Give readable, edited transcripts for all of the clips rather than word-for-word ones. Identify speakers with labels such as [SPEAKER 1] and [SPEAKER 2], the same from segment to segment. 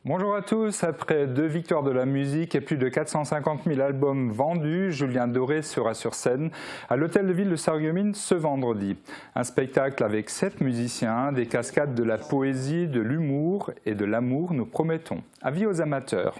[SPEAKER 1] Bonjour à tous, après 2 victoires de la musique et plus de 450 000 albums vendus, Julien Doré sera sur scène à l'Hôtel de Ville de Sarreguemines ce vendredi. Un spectacle avec 7 musiciens, des cascades de la poésie, de l'humour et de l'amour, nous promettons. Avis aux amateurs.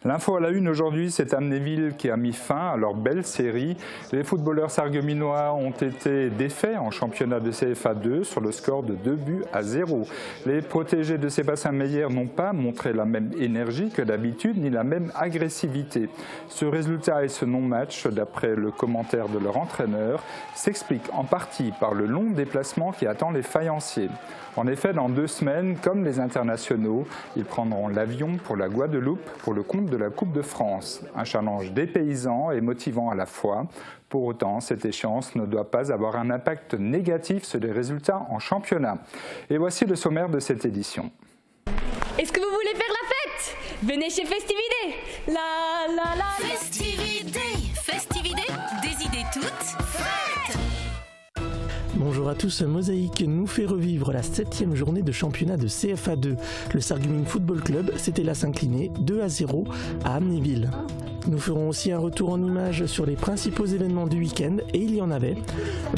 [SPEAKER 1] L'info à la une aujourd'hui, c'est Amnéville qui a mis fin à leur belle série. Les footballeurs sarregueminois ont été défaits en championnat de CFA 2 sur le score de 2-0. Les protégés de Sébastien Meyer n'ont pas montré la même énergie que d'habitude ni la même agressivité. Ce résultat et ce non-match, d'après le commentaire de leur entraîneur, s'explique en partie par le long déplacement qui attend les faïenciers. En effet, dans 2 semaines, comme les internationaux, ils prendront l'avion pour la Guadeloupe pour le compte de la Coupe de France. Un challenge dépaysant et motivant à la fois. Pour autant, cette échéance ne doit pas avoir un impact négatif sur les résultats en championnat. Et voici le sommaire de cette édition.
[SPEAKER 2] Est-ce que vous voulez faire la fête? Venez chez Festivité. La la la.
[SPEAKER 3] Festivité, Festivité, des idées toutes faites.
[SPEAKER 4] Bonjour à tous, Mosaïque nous fait revivre la 7e journée de championnat de CFA 2. Le Sarreguemines Football Club s'était là s'incliner 2-0 à Amnéville. Nous ferons aussi un retour en images sur les principaux événements du week-end, et il y en avait.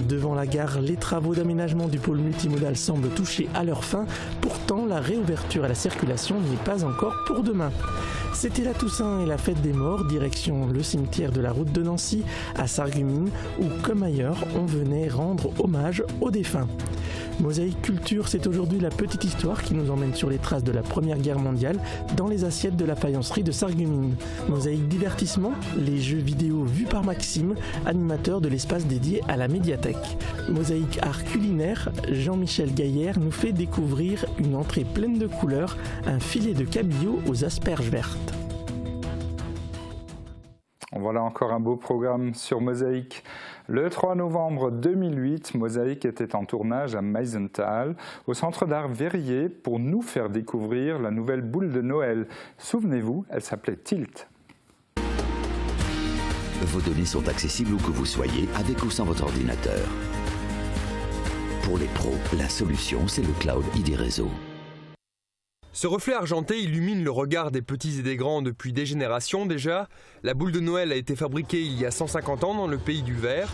[SPEAKER 4] Devant la gare, les travaux d'aménagement du pôle multimodal semblent toucher à leur fin. Pourtant, la réouverture à la circulation n'est pas encore pour demain. C'était la Toussaint et la fête des morts, direction le cimetière de la route de Nancy à Sarreguemines, où, comme ailleurs, on venait rendre hommage aux défunts. Mosaïque Culture, c'est aujourd'hui la petite histoire qui nous emmène sur les traces de la Première Guerre mondiale dans les assiettes de la faïencerie de Sarreguemines. Mosaïque Divertissement, les jeux vidéo vus par Maxime, animateur de l'espace dédié à la médiathèque. Mosaïque Art Culinaire, Jean-Michel Gaillère nous fait découvrir une entrée pleine de couleurs, un filet de cabillaud aux asperges vertes.
[SPEAKER 1] Voilà encore un beau programme sur Mosaïque. Le 3 novembre 2008, Mosaïque était en tournage à Meisenthal, au Centre d'Art Verrier, pour nous faire découvrir la nouvelle boule de Noël. Souvenez-vous, elle s'appelait Tilt.
[SPEAKER 5] Vos données sont accessibles où que vous soyez, avec ou sans votre ordinateur. Pour les pros, la solution, c'est le Cloud ID Réseau.
[SPEAKER 6] Ce reflet argenté illumine le regard des petits et des grands depuis des générations déjà. La boule de Noël a été fabriquée il y a 150 ans dans le pays du verre.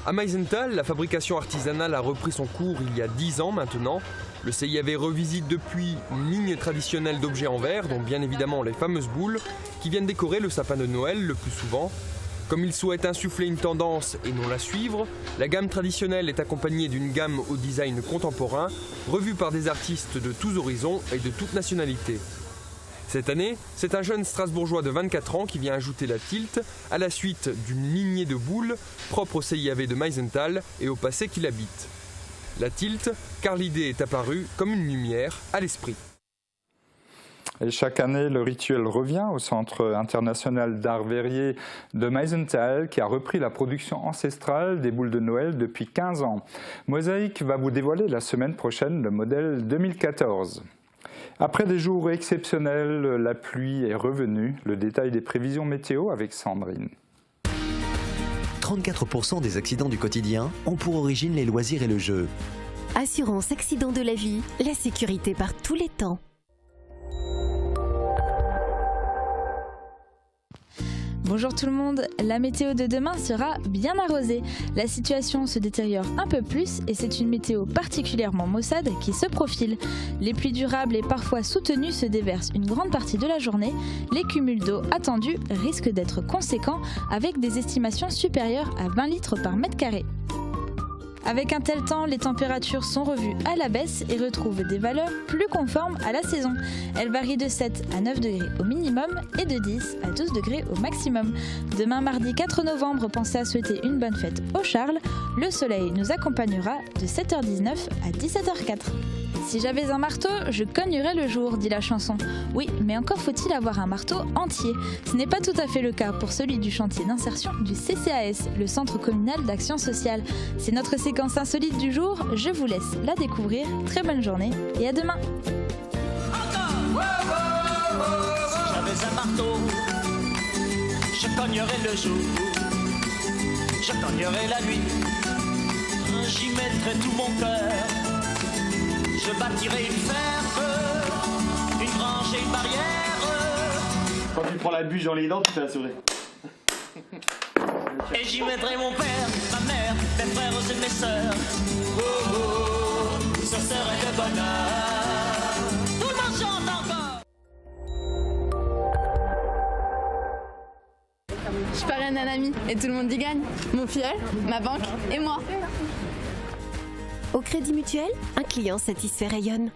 [SPEAKER 6] À Meisenthal, la fabrication artisanale a repris son cours il y a 10 ans maintenant. Le CIAV revisite depuis une ligne traditionnelle d'objets en verre, dont bien évidemment les fameuses boules, qui viennent décorer le sapin de Noël le plus souvent. Comme il souhaite insuffler une tendance et non la suivre, la gamme traditionnelle est accompagnée d'une gamme au design contemporain, revue par des artistes de tous horizons et de toutes nationalités. Cette année, c'est un jeune Strasbourgeois de 24 ans qui vient ajouter la Tilt à la suite d'une lignée de boules propre au CIAV de Meisenthal et au passé qui l'habite. La Tilt, car l'idée est apparue comme une lumière à l'esprit.
[SPEAKER 1] Et chaque année, le rituel revient au Centre international d'art verrier de Meisenthal, qui a repris la production ancestrale des boules de Noël depuis 15 ans. Mosaïque va vous dévoiler la semaine prochaine le modèle 2014. Après des jours exceptionnels, la pluie est revenue. Le détail des prévisions météo avec Sandrine.
[SPEAKER 7] 34% des accidents du quotidien ont pour origine les loisirs et le jeu.
[SPEAKER 3] Assurance accident de la vie, la sécurité par tous les temps.
[SPEAKER 8] Bonjour tout le monde, la météo de demain sera bien arrosée. La situation se détériore un peu plus et c'est une météo particulièrement maussade qui se profile. Les pluies durables et parfois soutenues se déversent une grande partie de la journée. Les cumuls d'eau attendus risquent d'être conséquents avec des estimations supérieures à 20 litres par mètre carré. Avec un tel temps, les températures sont revues à la baisse et retrouvent des valeurs plus conformes à la saison. Elles varient de 7 à 9 degrés au minimum et de 10 à 12 degrés au maximum. Demain mardi 4 novembre, pensez à souhaiter une bonne fête au Charles. Le soleil nous accompagnera de 7h19 à 17h04. Si j'avais un marteau, je cognerais le jour, dit la chanson. Oui, mais encore faut-il avoir un marteau entier. Ce n'est pas tout à fait le cas pour celui du chantier d'insertion du CCAS, le Centre communal d'action sociale. C'est notre séquence insolite du jour, je vous laisse la découvrir. Très bonne journée et à demain.
[SPEAKER 9] Si j'avais un marteau, je cognerais le jour, je cognerais la nuit, j'y mettrais tout mon cœur. Je bâtirai une ferme, une grange franchir une barrière.
[SPEAKER 10] Quand tu prends la bûche dans les dents, tu fais la souris.
[SPEAKER 9] Et j'y mettrai mon père, ma mère, mes frères et mes sœurs. Oh oh, ça serait le bonheur. Tout le monde chante encore.
[SPEAKER 2] Je parraine un ami et tout le monde y gagne. Mon filleul, ma banque et moi.
[SPEAKER 3] Au Crédit Mutuel, un client satisfait rayonne.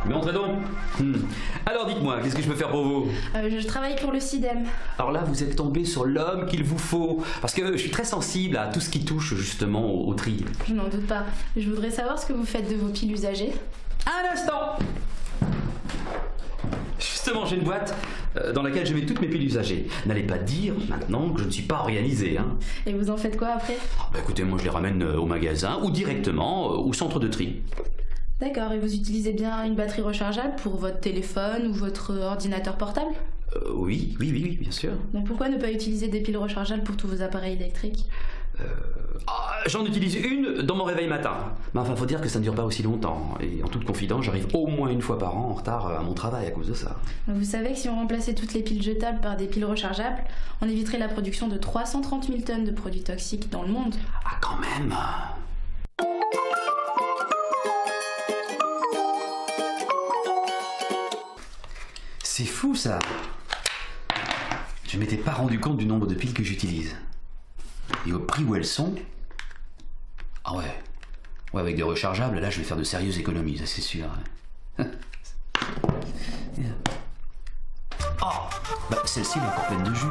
[SPEAKER 11] Mais entrez donc. Alors dites-moi, qu'est-ce que je peux faire pour vous?
[SPEAKER 2] Je travaille pour le CIDEM.
[SPEAKER 11] Alors là, vous êtes tombé sur l'homme qu'il vous faut. Parce que je suis très sensible à tout ce qui touche justement au tri.
[SPEAKER 2] Je n'en doute pas. Je voudrais savoir ce que vous faites de vos piles usagées.
[SPEAKER 11] Un instant. Justement, j'ai une boîte dans laquelle je mets toutes mes piles usagées. N'allez pas dire maintenant que je ne suis pas organisé. Hein.
[SPEAKER 2] Et vous en faites quoi après?
[SPEAKER 11] Bah écoutez, moi je les ramène au magasin ou directement au centre de tri.
[SPEAKER 2] D'accord, et vous utilisez bien une batterie rechargeable pour votre téléphone ou votre ordinateur portable?
[SPEAKER 11] Oui, bien sûr.
[SPEAKER 2] Donc pourquoi ne pas utiliser des piles rechargeables pour tous vos appareils électriques?
[SPEAKER 11] J'en utilise une dans mon réveil matin. Mais enfin, faut dire que ça ne dure pas aussi longtemps. Et en toute confidence, j'arrive au moins une fois par an en retard à mon travail à cause de ça.
[SPEAKER 2] Vous savez que si on remplaçait toutes les piles jetables par des piles rechargeables, on éviterait la production de 330 000 tonnes de produits toxiques dans le monde.
[SPEAKER 11] Ah, quand même. C'est fou ça. Je m'étais pas rendu compte du nombre de piles que j'utilise. Et au prix où elles sont... Ah ouais. Ouais, avec des rechargeables, là je vais faire de sérieuses économies, ça c'est sûr. Oh, bah celle-ci elle est encore pleine de jus.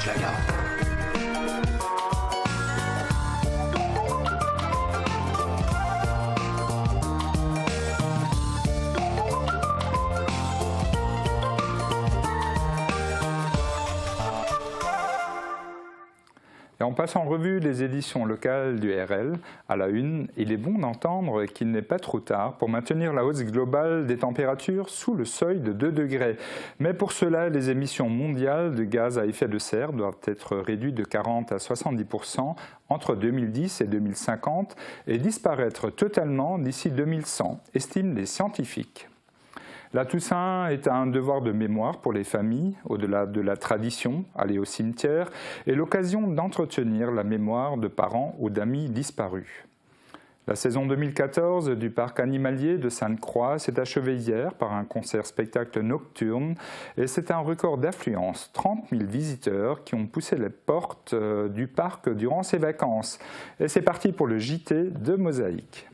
[SPEAKER 11] Je la garde.
[SPEAKER 1] Et on passe en revue les éditions locales du RL. À la une, il est bon d'entendre qu'il n'est pas trop tard pour maintenir la hausse globale des températures sous le seuil de 2 degrés. Mais pour cela, les émissions mondiales de gaz à effet de serre doivent être réduites de 40 à 70% entre 2010 et 2050 et disparaître totalement d'ici 2100, estiment les scientifiques. La Toussaint est un devoir de mémoire pour les familles, au-delà de la tradition, aller au cimetière, et l'occasion d'entretenir la mémoire de parents ou d'amis disparus. La saison 2014 du parc animalier de Sainte-Croix s'est achevée hier par un concert-spectacle nocturne et c'est un record d'affluence, 30 000 visiteurs qui ont poussé les portes du parc durant ces vacances. Et c'est parti pour le JT de Mosaïque.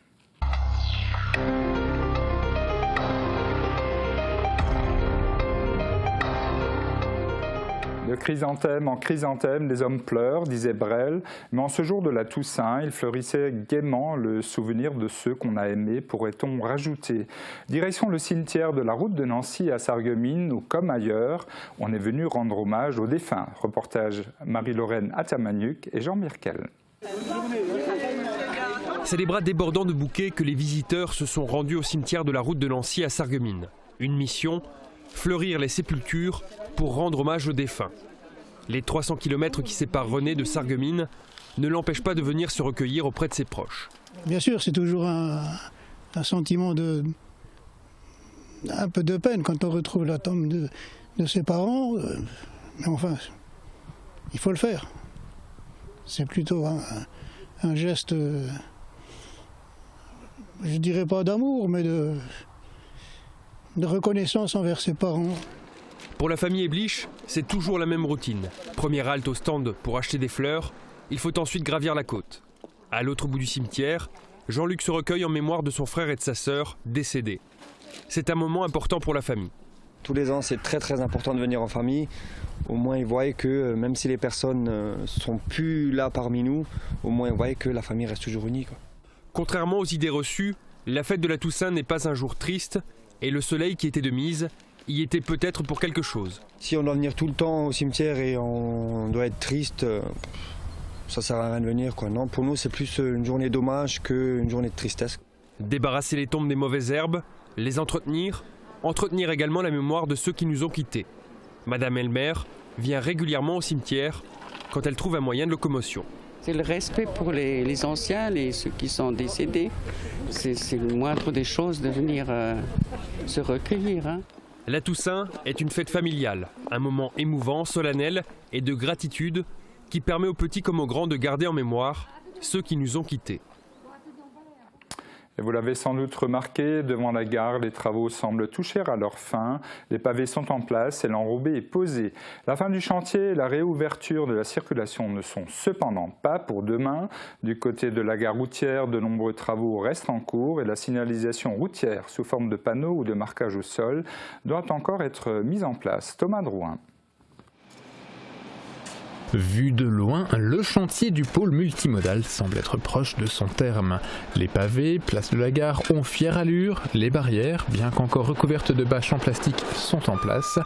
[SPEAKER 1] De chrysanthème en chrysanthème, les hommes pleurent, disait Brel, mais en ce jour de la Toussaint, il fleurissait gaiement le souvenir de ceux qu'on a aimés, pourrait-on rajouter. Direction le cimetière de la route de Nancy à Sarreguemines, où, comme ailleurs, on est venu rendre hommage aux défunts. Reportage Marie-Laurène Atamaniuk et Jean Mirkel.
[SPEAKER 6] C'est les bras débordants de bouquets que les visiteurs se sont rendus au cimetière de la route de Nancy à Sarreguemines. Une mission, fleurir les sépultures pour rendre hommage aux défunts. Les 300 km qui séparent René de Sarreguemines ne l'empêchent pas de venir se recueillir auprès de ses proches.
[SPEAKER 12] Bien sûr, c'est toujours un sentiment un peu de peine quand on retrouve la tombe de ses parents. Mais enfin, il faut le faire. C'est plutôt un geste, je dirais pas d'amour, mais de reconnaissance envers ses parents.
[SPEAKER 6] Pour la famille Eblich, c'est toujours la même routine. Première halte au stand pour acheter des fleurs, il faut ensuite gravir la côte. À l'autre bout du cimetière, Jean-Luc se recueille en mémoire de son frère et de sa sœur décédés. C'est un moment important pour la famille.
[SPEAKER 13] Tous les ans, c'est très important de venir en famille. Au moins, ils voient que même si les personnes ne sont plus là parmi nous, au moins ils voient que la famille reste toujours unie, quoi.
[SPEAKER 6] Contrairement aux idées reçues, la fête de la Toussaint n'est pas un jour triste et le soleil qui était de mise y était peut-être pour quelque chose.
[SPEAKER 13] Si on doit venir tout le temps au cimetière et on doit être triste, ça sert à rien de venir, quoi. Non, pour nous, c'est plus une journée d'hommage qu'une journée de tristesse.
[SPEAKER 6] Débarrasser les tombes des mauvaises herbes, les entretenir, entretenir également la mémoire de ceux qui nous ont quittés. Madame Elmer vient régulièrement au cimetière quand elle trouve un moyen de locomotion.
[SPEAKER 14] C'est le respect pour les anciens, ceux qui sont décédés. C'est le moindre des choses de venir se recueillir. Hein.
[SPEAKER 6] La Toussaint est une fête familiale, un moment émouvant, solennel et de gratitude qui permet aux petits comme aux grands de garder en mémoire ceux qui nous ont quittés.
[SPEAKER 1] Et vous l'avez sans doute remarqué, devant la gare, les travaux semblent toucher à leur fin. Les pavés sont en place et l'enrobé est posé. La fin du chantier et la réouverture de la circulation ne sont cependant pas pour demain. Du côté de la gare routière, de nombreux travaux restent en cours et la signalisation routière sous forme de panneaux ou de marquage au sol doit encore être mise en place. Thomas Drouin.
[SPEAKER 15] Vu de loin, le chantier du pôle multimodal semble être proche de son terme. Les pavés, place de la gare, ont fière allure, les barrières, bien qu'encore recouvertes de bâches en plastique, sont en place.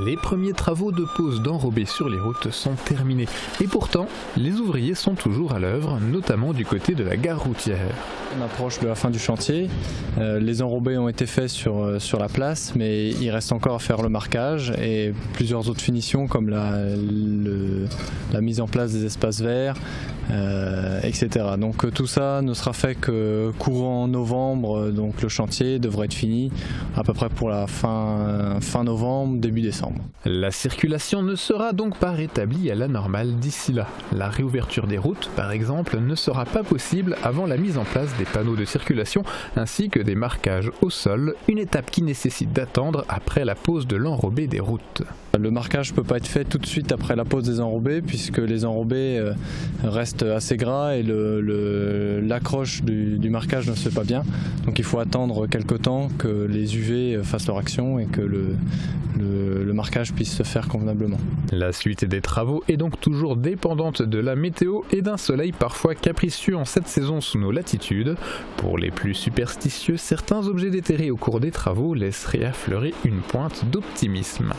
[SPEAKER 15] Les premiers travaux de pose d'enrobés sur les routes sont terminés. Et pourtant, les ouvriers sont toujours à l'œuvre, notamment du côté de la gare routière.
[SPEAKER 16] On approche de la fin du chantier. Les enrobés ont été faits sur la place, mais il reste encore à faire le marquage et plusieurs autres finitions comme la mise en place des espaces verts, etc. Donc tout ça ne sera fait que courant novembre, donc le chantier devrait être fini à peu près pour la fin novembre, début décembre.
[SPEAKER 15] La circulation ne sera donc pas rétablie à la normale d'ici là. La réouverture des routes, par exemple, ne sera pas possible avant la mise en place des panneaux de circulation ainsi que des marquages au sol, une étape qui nécessite d'attendre après la pose de l'enrobé des routes.
[SPEAKER 16] Le marquage ne peut pas être fait tout de suite après la pose des enrobés puisque les enrobés restent assez gras et l'accroche du marquage ne se fait pas bien. Donc il faut attendre quelques temps que les UV fassent leur action et que le marquage puisse se faire convenablement.
[SPEAKER 15] La suite des travaux est donc toujours dépendante de la météo et d'un soleil parfois capricieux en cette saison sous nos latitudes. Pour les plus superstitieux, certains objets déterrés au cours des travaux laisseraient affleurer une pointe d'optimisme.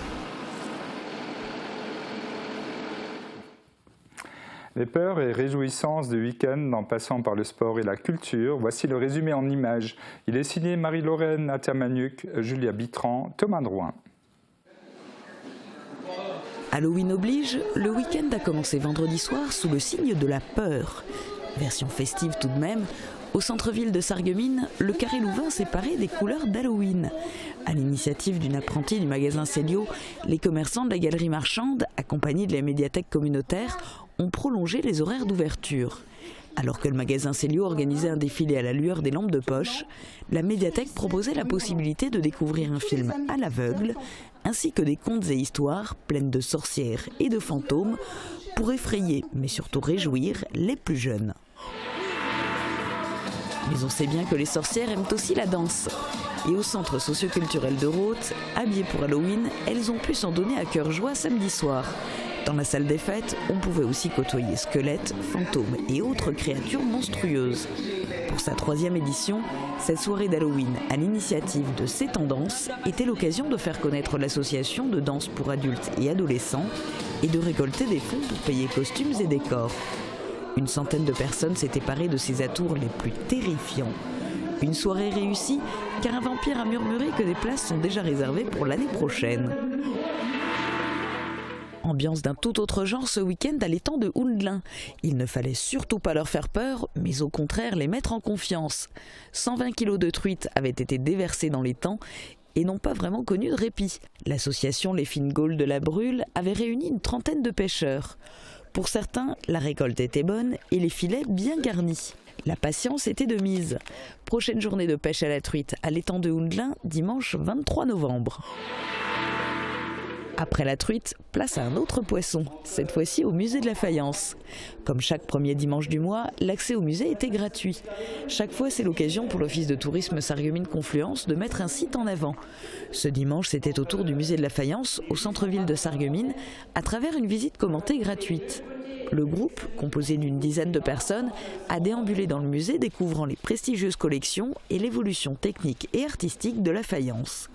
[SPEAKER 1] Les peurs et réjouissances du week-end en passant par le sport et la culture, voici le résumé en images. Il est signé Marie-Lorraine Atamaniuk, Julia Bitran, Thomas Drouin.
[SPEAKER 17] Halloween oblige, le week-end a commencé vendredi soir sous le signe de la peur. Version festive tout de même, au centre-ville de Sarreguemines, le Carré Louvain s'est paré des couleurs d'Halloween. À l'initiative d'une apprentie du magasin Célio, les commerçants de la galerie marchande, accompagnés de la médiathèque communautaire, ont prolongé les horaires d'ouverture. Alors que le magasin Célio organisait un défilé à la lueur des lampes de poche, la médiathèque proposait la possibilité de découvrir un film à l'aveugle, ainsi que des contes et histoires pleines de sorcières et de fantômes pour effrayer, mais surtout réjouir, les plus jeunes. Mais on sait bien que les sorcières aiment aussi la danse. Et au centre socioculturel de Rothes, habillées pour Halloween, elles ont pu s'en donner à cœur joie samedi soir. Dans la salle des fêtes, on pouvait aussi côtoyer squelettes, fantômes et autres créatures monstrueuses. Pour sa 3e édition, cette soirée d'Halloween à l'initiative de C'est Tendances était l'occasion de faire connaître l'association de danse pour adultes et adolescents et de récolter des fonds pour payer costumes et décors. Une centaine de personnes s'étaient parées de ces atours les plus terrifiants. Une soirée réussie, car un vampire a murmuré que des places sont déjà réservées pour l'année prochaine. Ambiance d'un tout autre genre ce week-end à l'étang de Houndelin. Il ne fallait surtout pas leur faire peur, mais au contraire les mettre en confiance. 120 kilos de truites avaient été déversés dans l'étang et n'ont pas vraiment connu de répit. L'association Les Fines Gaules de la Brûle avait réuni une trentaine de pêcheurs. Pour certains, la récolte était bonne et les filets bien garnis. La patience était de mise. Prochaine journée de pêche à la truite à l'étang de Houndelin, dimanche 23 novembre. Après la truite, place à un autre poisson, cette fois-ci au musée de la Faïence. Comme chaque premier dimanche du mois, l'accès au musée était gratuit. Chaque fois, c'est l'occasion pour l'office de tourisme Sarreguemines Confluence de mettre un site en avant. Ce dimanche, c'était au tour du musée de la Faïence, au centre-ville de Sarreguemines, à travers une visite commentée gratuite. Le groupe, composé d'une dizaine de personnes, a déambulé dans le musée découvrant les prestigieuses collections et l'évolution technique et artistique de la faïence.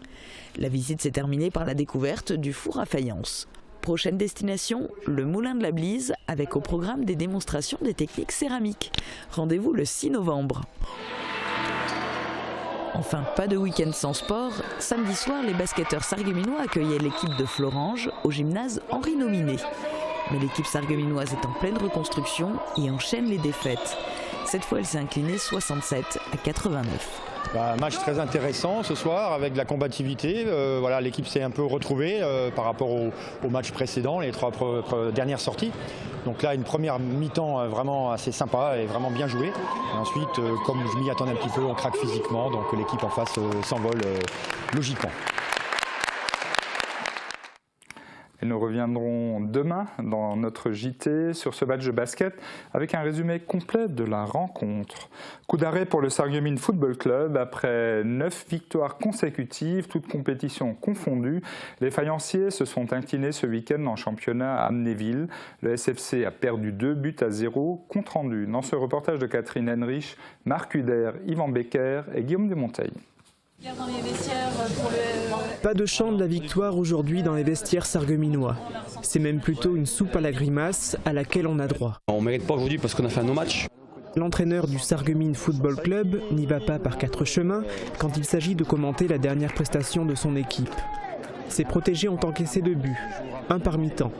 [SPEAKER 17] La visite s'est terminée par la découverte du four à faïence. Prochaine destination, le Moulin de la Blise, avec au programme des démonstrations des techniques céramiques. Rendez-vous le 6 novembre. Enfin, pas de week-end sans sport. Samedi soir, les basketteurs sarregueminois accueillaient l'équipe de Florange au gymnase Henri Nominé. Mais l'équipe sarregueminoise est en pleine reconstruction et enchaîne les défaites. Cette fois, elle s'est inclinée 67-89.
[SPEAKER 18] Match très intéressant ce soir avec de la combativité. Voilà, l'équipe s'est un peu retrouvée par rapport au match précédent, les 3 dernières sorties. Donc là, une première mi-temps vraiment assez sympa et vraiment bien jouée. Et ensuite, comme je m'y attendais un petit peu, on craque physiquement, donc l'équipe en face s'envole logiquement.
[SPEAKER 1] Et nous reviendrons demain dans notre JT sur ce match de basket avec un résumé complet de la rencontre. Coup d'arrêt pour le Sarreguemines Football Club. Après 9 victoires consécutives, toutes compétitions confondues, les faïenciers se sont inclinés ce week-end en championnat à Amnéville. Le SFC a perdu 2-0, compte rendu dans ce reportage de Catherine Henrich, Marc Huder, Yvan Becker et Guillaume Desmonteils.
[SPEAKER 19] Pas de chant de la victoire aujourd'hui dans les vestiaires sarregueminois. C'est même plutôt une soupe à la grimace à laquelle on a droit.
[SPEAKER 20] On ne mérite pas aujourd'hui parce qu'on a fait un non-match.
[SPEAKER 19] L'entraîneur du Sarreguemines Football Club n'y va pas par 4 chemins quand il s'agit de commenter la dernière prestation de son équipe. Ses protégés ont encaissé 2 buts, un par mi-temps.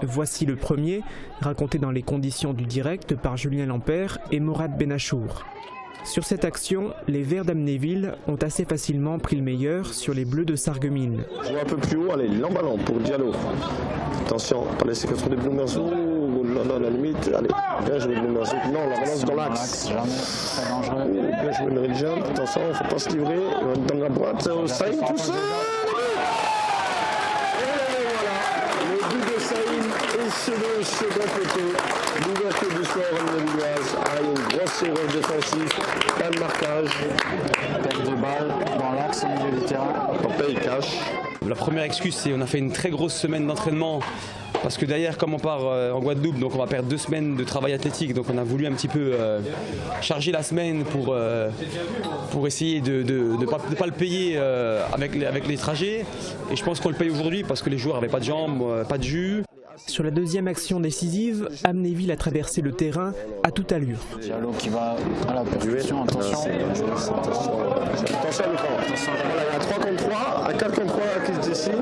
[SPEAKER 19] Voici le premier, raconté dans les conditions du direct par Julien Lampert et Morad Benachour. Sur cette action, les Verts d'Amnéville ont assez facilement pris le meilleur sur les Bleus de Sarreguemines.
[SPEAKER 21] Jouer un peu plus haut, allez, l'emballant pour Diallo. Attention, pas laisser contre des Bloomerzou. Là, à la limite, allez, bien joué Bloomerzou. Non, la balance dans l'axe. Très dangereux. Bien joué Mary Jump, attention, il ne faut pas se livrer. Dans la boîte, Saïm tout seul. Le but de Saïm est sur le second poteau. L'ouverture du score amnévilloise. Une grosse erreur défensive, pas de marquage. Perte de balle dans l'axe au milieu du terrain. On paye cash.
[SPEAKER 20] La première excuse, c'est qu'on a fait une très grosse semaine d'entraînement. Parce que derrière, comme on part en Guadeloupe, donc on va perdre 2 semaines de travail athlétique. Donc on a voulu un petit peu charger la semaine pour essayer de ne pas le payer avec les trajets. Et je pense qu'on le paye aujourd'hui parce que les joueurs n'avaient pas de jambes, pas de jus.
[SPEAKER 19] Sur la deuxième action décisive, Amnéville a traversé le terrain à toute allure.
[SPEAKER 21] Diallo qui va à la percussion, attention. Attention à l'écran. Voilà, à 3 contre 3, à 4 contre 3 qui se dessine.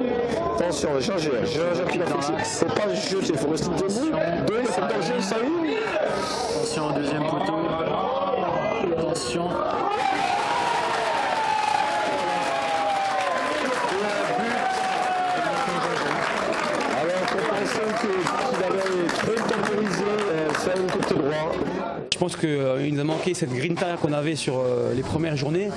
[SPEAKER 21] Attention, on va changer. Qui va fixer. Il ne faut pas jeter, il faut rester debout. Il faut danger, ça y est. Attention au deuxième poteau. Attention.
[SPEAKER 20] Je pense qu'il nous a manqué cette grinta qu'on avait sur les premières journées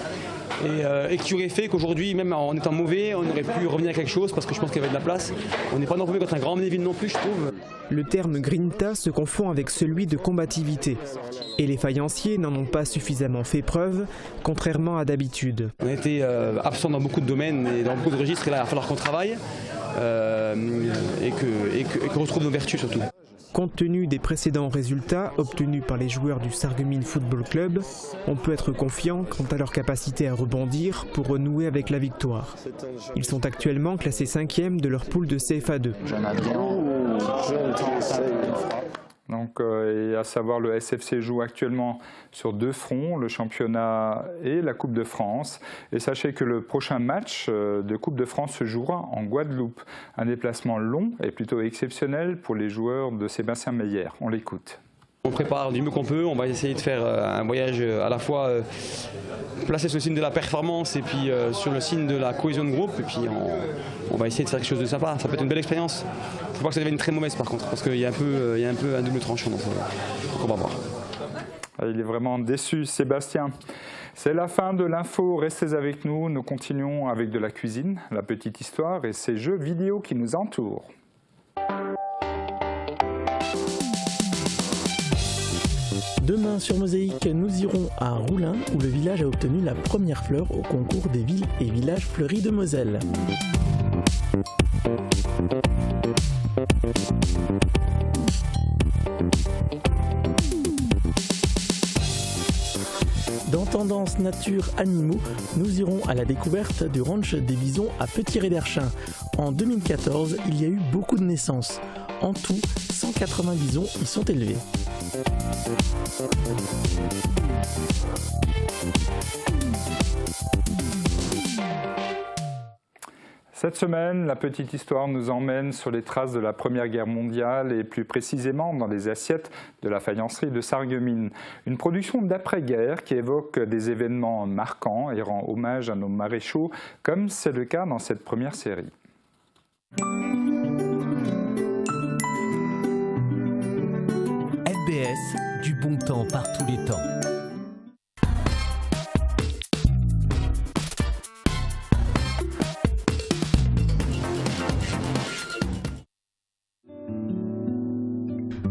[SPEAKER 20] et qui aurait fait qu'aujourd'hui, même en étant mauvais, on aurait pu revenir à quelque chose parce que je pense qu'il y avait de la place. On n'est pas non plus contre un grand Amnéville non plus, je trouve.
[SPEAKER 19] Le terme grinta se confond avec celui de combativité. Et les faïenciers n'en ont pas suffisamment fait preuve, contrairement à d'habitude.
[SPEAKER 20] On a été absents dans beaucoup de domaines et dans beaucoup de registres et là il va falloir qu'on travaille et qu'on retrouve nos vertus surtout.
[SPEAKER 19] Compte tenu des précédents résultats obtenus par les joueurs du Sarreguemines Football Club, on peut être confiant quant à leur capacité à rebondir pour renouer avec la victoire. Ils sont actuellement classés 5e de leur poule de CFA2.
[SPEAKER 1] Donc, et à savoir, le SFC joue actuellement sur 2 fronts, le championnat et la Coupe de France. Et sachez que le prochain match de Coupe de France se jouera en Guadeloupe. Un déplacement long et plutôt exceptionnel pour les joueurs de Sébastien Meyer. On l'écoute.
[SPEAKER 20] On prépare du mieux qu'on peut, on va essayer de faire un voyage à la fois placé sur le signe de la performance et puis sur le signe de la cohésion de groupe et puis on va essayer de faire quelque chose de sympa, ça peut être une belle expérience. Il ne faut pas que ça devienne très mauvaise par contre parce qu'il y a un peu un double tranchant donc on va voir.
[SPEAKER 1] Il est vraiment déçu Sébastien. C'est la fin de l'info, restez avec nous, nous continuons avec de la cuisine, la petite histoire et ces jeux vidéo qui nous entourent.
[SPEAKER 4] Demain sur Mosaïque, nous irons à Roulin où le village a obtenu la première fleur au concours des villes et villages fleuris de Moselle. Dans Tendance Nature Animaux, nous irons à la découverte du ranch des bisons à Petit-Réderchin. En 2014, il y a eu beaucoup de naissances. En tout, 180 bisons y sont élevés.
[SPEAKER 1] Cette semaine, la petite histoire nous emmène sur les traces de la Première Guerre mondiale et plus précisément dans les assiettes de la faïencerie de Sarreguemines. Une production d'après-guerre qui évoque des événements marquants et rend hommage à nos maréchaux, comme c'est le cas dans cette première série.
[SPEAKER 5] FBS, du bon temps par tous les temps.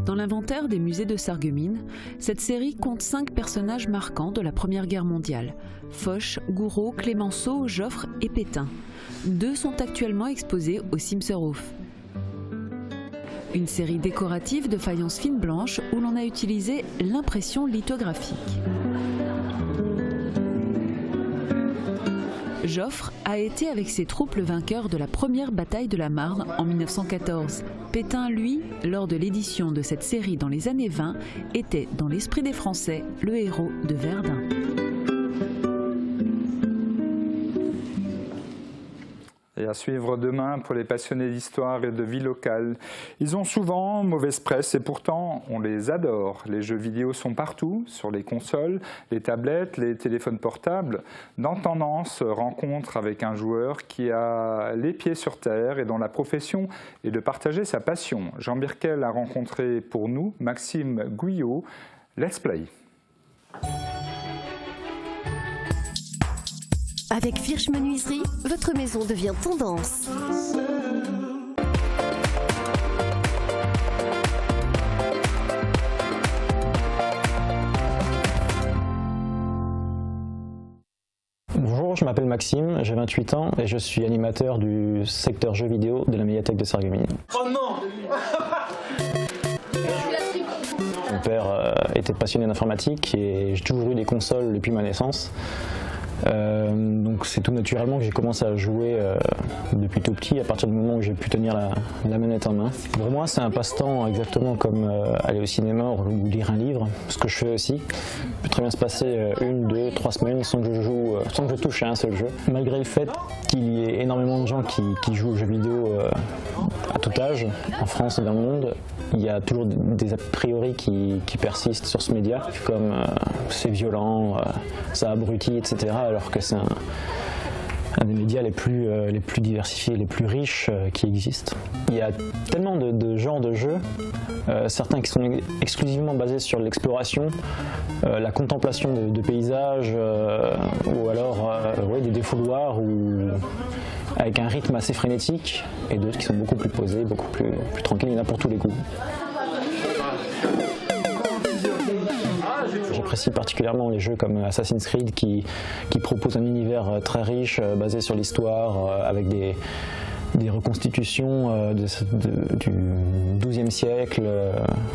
[SPEAKER 22] Dans l'inventaire des musées de Sarreguemines, cette série compte 5 personnages marquants de la Première Guerre mondiale. Foch, Gouraud, Clémenceau, Joffre et Pétain. 2 sont actuellement exposés au Simserhof. Une série décorative de faïence fine blanche où l'on a utilisé l'impression lithographique. Joffre a été avec ses troupes le vainqueur de la première bataille de la Marne en 1914. Pétain, lui, lors de l'édition de cette série dans les années 20, était, dans l'esprit des Français, le héros de Verdun.
[SPEAKER 1] Et à suivre demain pour les passionnés d'histoire et de vie locale. Ils ont souvent mauvaise presse et pourtant on les adore. Les jeux vidéo sont partout, sur les consoles, les tablettes, les téléphones portables. Dans Tendance, rencontre avec un joueur qui a les pieds sur terre et dont la profession est de partager sa passion. Jean Birkel a rencontré pour nous Maxime Guyot. Let's play.
[SPEAKER 3] Avec Firch Menuiserie, votre maison devient tendance.
[SPEAKER 23] Bonjour, je m'appelle Maxime, j'ai 28 ans et je suis animateur du secteur jeux vidéo de la médiathèque de Sarreguemines.
[SPEAKER 9] Oh non!
[SPEAKER 23] Mon père était passionné d'informatique et j'ai toujours eu des consoles depuis ma naissance. Donc c'est tout naturellement que j'ai commencé à jouer depuis tout petit, à partir du moment où j'ai pu tenir la manette en main. Pour moi c'est un passe-temps exactement comme aller au cinéma ou lire un livre, ce que je fais aussi. Il peut très bien se passer 1, 2, 3 semaines sans que je touche à un seul jeu. Malgré le fait qu'il y ait énormément de gens qui jouent aux jeux vidéo à tout âge, en France et dans le monde, il y a toujours des a priori qui persistent sur ce média, comme c'est violent, ça abrutit, etc. Alors que c'est un des médias les plus diversifiés, les plus riches qui existent. Il y a tellement de genres de jeux, certains qui sont exclusivement basés sur l'exploration, la contemplation de paysages, ou alors des défouloirs, ou avec un rythme assez frénétique, et d'autres qui sont beaucoup plus posés, beaucoup plus tranquilles. Il y en a pour tous les goûts. J'apprécie particulièrement les jeux comme Assassin's Creed qui proposent un univers très riche, basé sur l'histoire, avec des reconstitutions du XIIe siècle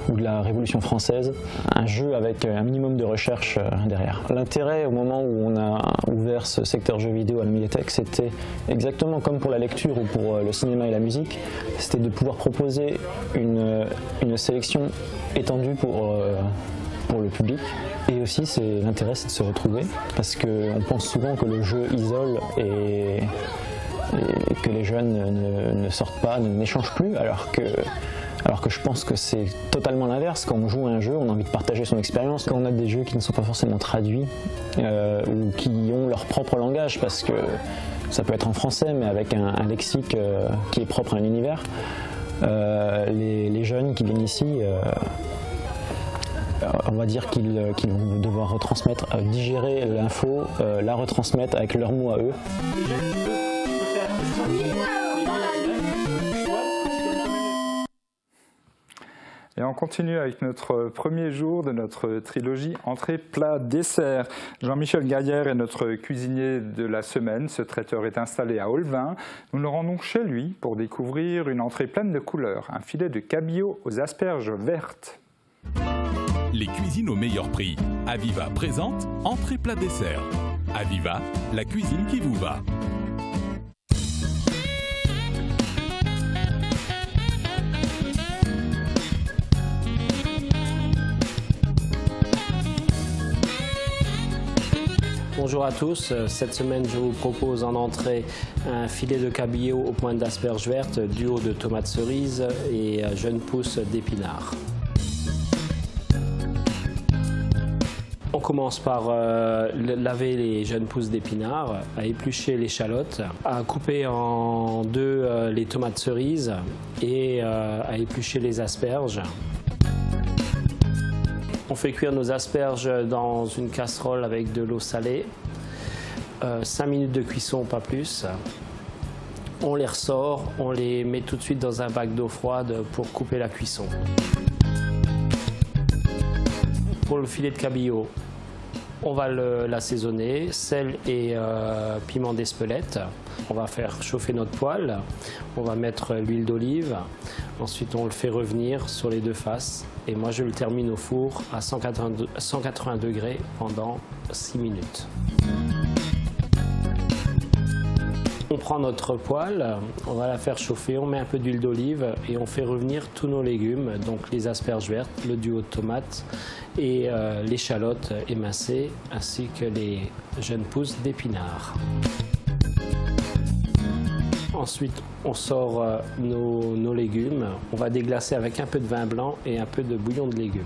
[SPEAKER 23] ou de la Révolution française. Un jeu avec un minimum de recherche derrière. L'intérêt au moment où on a ouvert ce secteur jeux vidéo à la médiathèque, c'était exactement comme pour la lecture ou pour le cinéma et la musique, c'était de pouvoir proposer une sélection étendue pour le public. Et aussi l'intérêt c'est de se retrouver, parce qu'on pense souvent que le jeu isole et que les jeunes ne sortent pas, n'échangent plus, alors que je pense que c'est totalement l'inverse. Quand on joue à un jeu, on a envie de partager son expérience. Quand on a des jeux qui ne sont pas forcément traduits ou qui ont leur propre langage, parce que ça peut être en français mais avec un lexique qui est propre à un univers, les jeunes qui viennent ici, on va dire qu'ils vont devoir retransmettre, digérer l'info, la retransmettre avec leurs mots à eux.
[SPEAKER 1] Et on continue avec notre premier jour de notre trilogie entrée, plat, dessert. Jean-Michel Gaillère est notre cuisinier de la semaine. Ce traiteur est installé à Olvin. Nous nous rendons chez lui pour découvrir une entrée pleine de couleurs. Un filet de cabillaud aux asperges vertes.
[SPEAKER 24] Les cuisines au meilleur prix. Aviva présente entrée, plat, dessert. Aviva, la cuisine qui vous va.
[SPEAKER 2] Bonjour à tous, cette semaine je vous propose en entrée un filet de cabillaud aux pointes d'asperges vertes, duo de tomates cerises et jeunes pousses d'épinards. On commence par laver les jeunes pousses d'épinards, à éplucher l'échalote, à couper en deux les tomates cerises et à éplucher les asperges. On fait cuire nos asperges dans une casserole avec de l'eau salée. 5 minutes de cuisson, pas plus. On les ressort, on les met tout de suite dans un bac d'eau froide pour couper la cuisson. Pour le filet de cabillaud, on va l'assaisonner, sel et piment d'Espelette. On va faire chauffer notre poêle, on va mettre l'huile d'olive, ensuite on le fait revenir sur les deux faces et moi je le termine au four à 180 degrés pendant 6 minutes. On prend notre poêle, on va la faire chauffer, on met un peu d'huile d'olive et on fait revenir tous nos légumes, donc les asperges vertes, le duo de tomates et l'échalote émincée ainsi que les jeunes pousses d'épinards. Ensuite, on sort nos légumes, on va déglacer avec un peu de vin blanc et un peu de bouillon de légumes.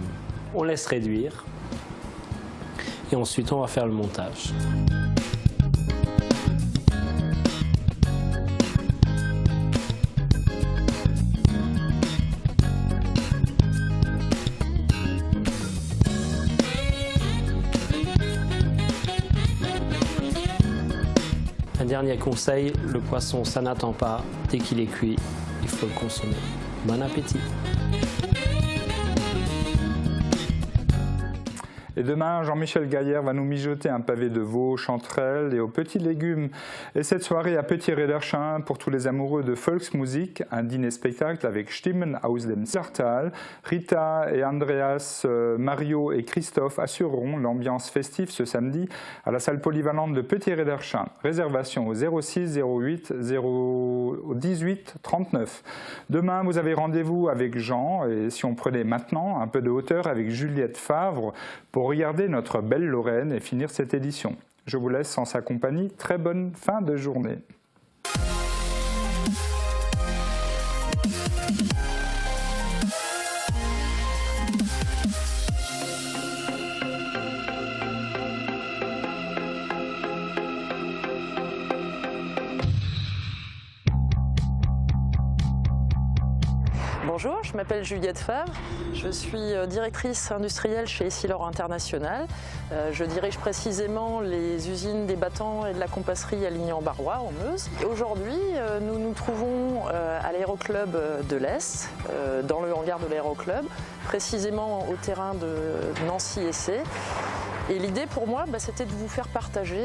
[SPEAKER 2] On laisse réduire et ensuite on va faire le montage. Un dernier conseil, le poisson ça n'attend pas, dès qu'il est cuit, il faut le consommer. Bon appétit!
[SPEAKER 1] Et demain, Jean-Michel Gaillard va nous mijoter un pavé de veau, chanterelles et aux petits légumes. Et cette soirée à Petit Rederschein, pour tous les amoureux de Volksmusik, un dîner-spectacle avec Stimmen aus dem Zillertal. Rita et Andreas, Mario et Christophe assureront l'ambiance festive ce samedi à la salle polyvalente de Petit Rederschein. Réservation au 06 08 018 39. Demain, vous avez rendez-vous avec Jean et si on prenait maintenant un peu de hauteur avec Juliette Favre pour regarder notre belle Lorraine et finir cette édition. Je vous laisse en sa compagnie. Très bonne fin de journée.
[SPEAKER 7] Bonjour, je m'appelle Juliette Favre, je suis directrice industrielle chez Essilor International. Je dirige précisément les usines des battants et de la compasserie à Ligny-en-Barrois, en Meuse. Aujourd'hui, nous nous trouvons à l'aéroclub de l'Est, dans le hangar de l'aéroclub, précisément au terrain de Nancy-Essay. Et l'idée pour moi, c'était de vous faire partager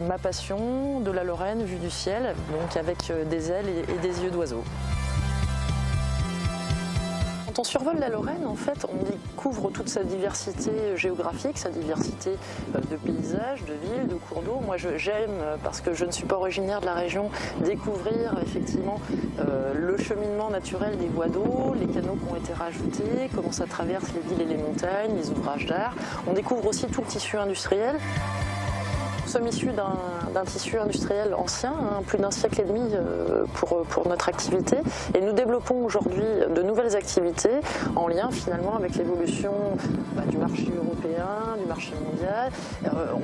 [SPEAKER 7] ma passion de la Lorraine vue du ciel, donc avec des ailes et des yeux d'oiseau. Quand on survole la Lorraine, en fait, on découvre toute sa diversité géographique, sa diversité de paysages, de villes, de cours d'eau. Moi, j'aime, parce que je ne suis pas originaire de la région, découvrir effectivement le cheminement naturel des voies d'eau, les canaux qui ont été rajoutés, comment ça traverse les villes et les montagnes, les ouvrages d'art. On découvre aussi tout le tissu industriel. Nous sommes issus d'un tissu industriel ancien, plus d'un siècle et demi pour notre activité, et nous développons aujourd'hui de nouvelles activités en lien finalement avec l'évolution du marché européen, du marché mondial.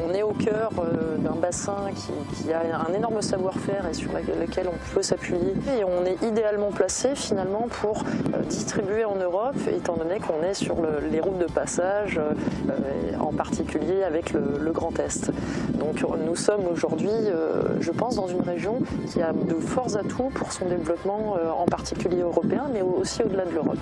[SPEAKER 7] On est au cœur d'un bassin qui a un énorme savoir-faire et sur lequel on peut s'appuyer, et on est idéalement placé finalement pour distribuer en Europe, étant donné qu'on est sur les routes de passage, en particulier avec le Grand Est. Donc nous sommes aujourd'hui, je pense, dans une région qui a de forts atouts pour son développement, en particulier européen, mais aussi au-delà de l'Europe.